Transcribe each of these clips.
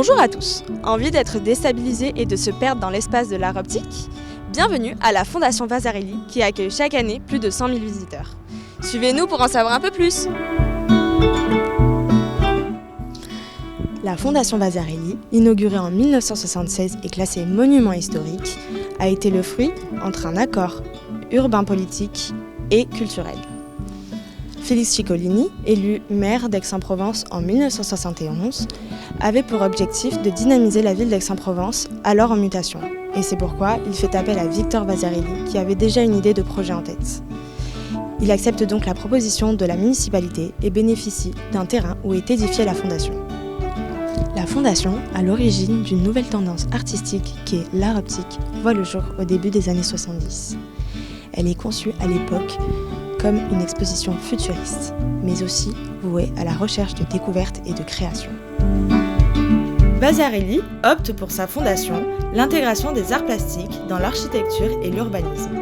Bonjour à tous, envie d'être déstabilisé et de se perdre dans l'espace de l'art optique? Bienvenue à la Fondation Vasarely qui accueille chaque année plus de 100 000 visiteurs. Suivez-nous pour en savoir un peu plus. La Fondation Vasarely, inaugurée en 1976 et classée monument historique, a été le fruit entre un accord urbain politique et culturel. Félix Ciccolini, élu maire d'Aix-en-Provence en 1971, avait pour objectif de dynamiser la ville d'Aix-en-Provence, alors en mutation. Et c'est pourquoi il fait appel à Victor Vasarely, qui avait déjà une idée de projet en tête. Il accepte donc la proposition de la municipalité et bénéficie d'un terrain où est édifiée la fondation. La fondation, à l'origine d'une nouvelle tendance artistique qui est l'art optique, voit le jour au début des années 70. Elle est conçue à l'époque comme une exposition futuriste, mais aussi vouée à la recherche de découverte et de création. Vasarely opte pour sa fondation l'intégration des arts plastiques dans l'architecture et l'urbanisme.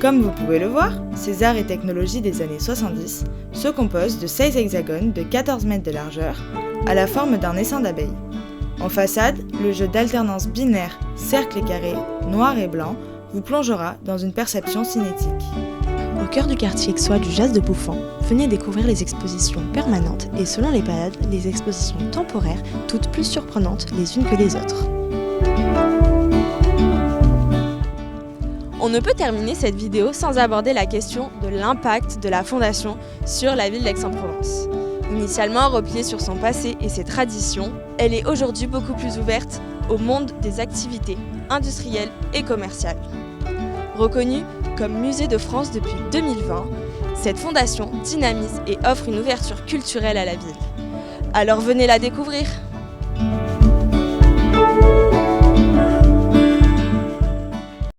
Comme vous pouvez le voir, ces arts et technologies des années 70 se composent de 16 hexagones de 14 mètres de largeur à la forme d'un essaim d'abeilles. En façade, le jeu d'alternance binaire cercle et carré, noir et blanc, vous plongera dans une perception cinétique. Au cœur du quartier aixois du Jas de Bouffan, venez découvrir les expositions permanentes et selon les périodes, les expositions temporaires, toutes plus surprenantes les unes que les autres. On ne peut terminer cette vidéo sans aborder la question de l'impact de la Fondation sur la ville d'Aix-en-Provence. Initialement repliée sur son passé et ses traditions, elle est aujourd'hui beaucoup plus ouverte au monde des activités industrielles et commerciales. Reconnue comme musée de France depuis 2020, cette fondation dynamise et offre une ouverture culturelle à la ville. Alors venez la découvrir!